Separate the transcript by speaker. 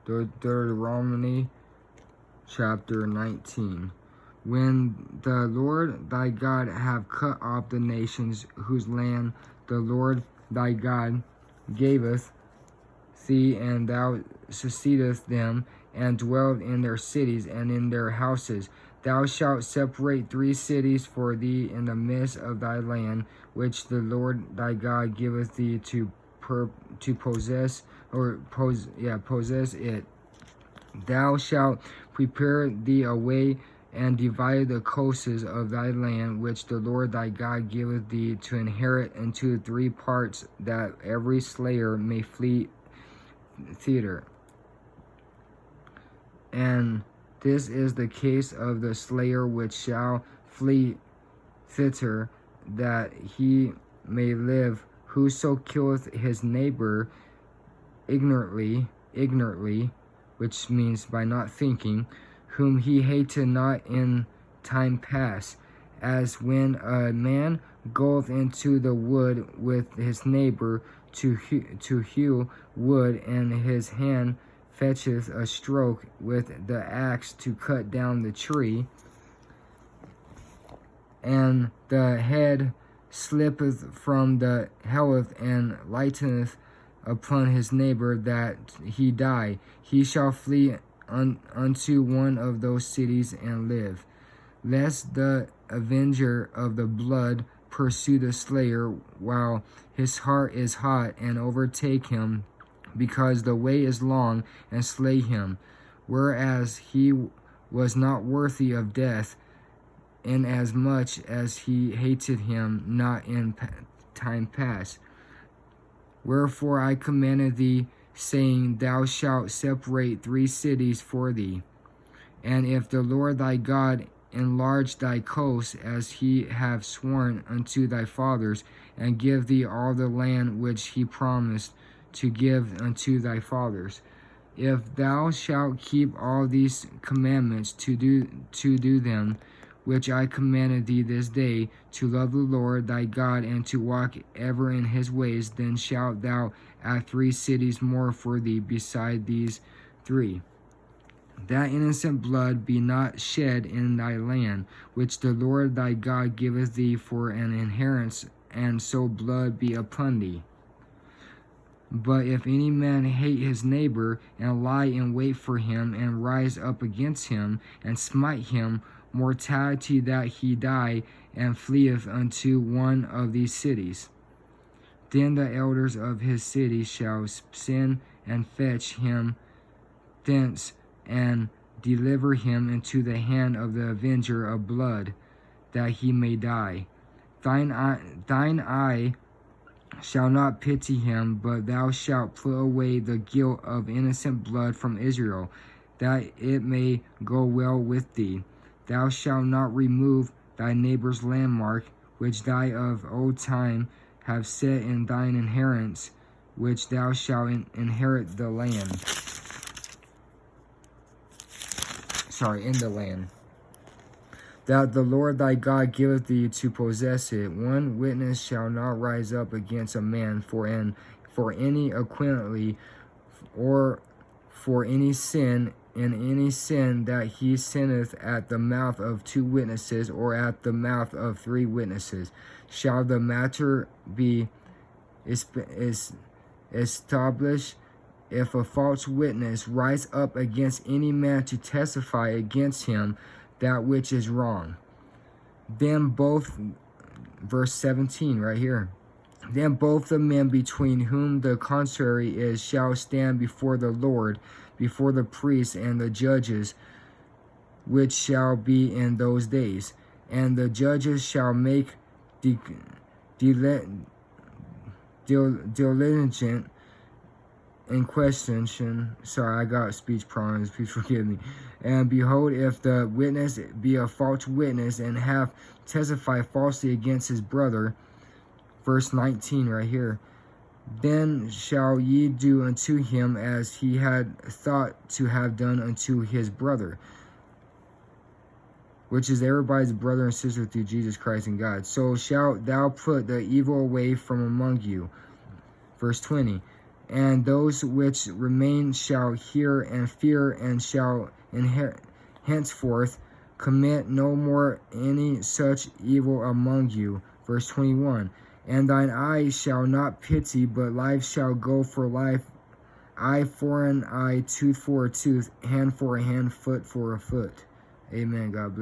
Speaker 1: Deuteronomy Chapter 19. When the Lord thy God have cut off the nations whose land the Lord thy God gaveth thee, and thou succeedest them, and dwelled in their cities and in their houses, thou shalt separate 3 cities for thee in the midst of thy land, which the Lord thy God giveth thee to possess it. Thou shalt prepare thee a way and divide the coasts of thy land, which the Lord thy God giveth thee to inherit, into 3 parts, that every slayer may flee thither. And this is the case of the slayer which shall flee thither, that he may live. Whoso killeth his neighbor ignorantly, which means by not thinking, whom he hated not in time past, as when a man goeth into the wood with his neighbor to hew wood, and his hand fetcheth a stroke with the axe to cut down the tree, and the head slippeth from the helve and lighteneth upon his neighbor, that he die. He shall flee unto one of those cities and live, lest the avenger of the blood pursue the slayer while his heart is hot, and overtake him, because the way is long, and slay him, whereas he was not worthy of death, inasmuch as he hated him not in time past. Wherefore I commanded thee, saying, Thou shalt separate 3 cities for thee. And if the Lord thy God enlarge thy coast, as he have sworn unto thy fathers, and give thee all the land which he promised to give unto thy fathers, if thou shalt keep all these commandments to do them, which I commanded thee this day, to love the Lord thy God, and to walk ever in his ways, then shalt thou add 3 cities more for thee beside these 3, that innocent blood be not shed in thy land, which the Lord thy God giveth thee for an inheritance, and so blood be upon thee. But if any man hate his neighbor, and lie in wait for him, and rise up against him, and smite him, mortality that he die, and fleeth unto one of these cities, then the elders of his city shall send and fetch him thence, and deliver him into the hand of the avenger of blood, that he may die. Thine eye shall not pity him, but thou shalt put away the guilt of innocent blood from Israel, that it may go well with thee. Thou shalt not remove thy neighbor's landmark, which thou of old time have set in thine inheritance, which thou shalt inherit the land. In the land that the Lord thy God giveth thee to possess it. 1 witness shall not rise up against a man for any acquaintance, or for any sin, in any sin that he sinneth at the mouth of 2 witnesses, or at the mouth of 3 witnesses, shall the matter be established. If a false witness rise up against any man to testify against him that which is wrong, then both, verse 17 right here, then both the men between whom the contrary is shall stand before the Lord, before the priests and the judges, which shall be in those days. And the judges shall make diligent in question. Sorry, I got speech problems, please forgive me. And behold, if the witness be a false witness, and have testified falsely against his brother, verse 19 right here, then shall ye do unto him as he had thought to have done unto his brother, which is everybody's brother and sister through Jesus Christ and God. So shalt thou put the evil away from among you. Verse 20, and those which remain shall hear and fear, and shall henceforth commit no more any such evil among you. Verse 21. And thine eye shall not pity, but life shall go for life, eye for an eye, tooth for a tooth, hand for a hand, foot for a foot. Amen. God bless.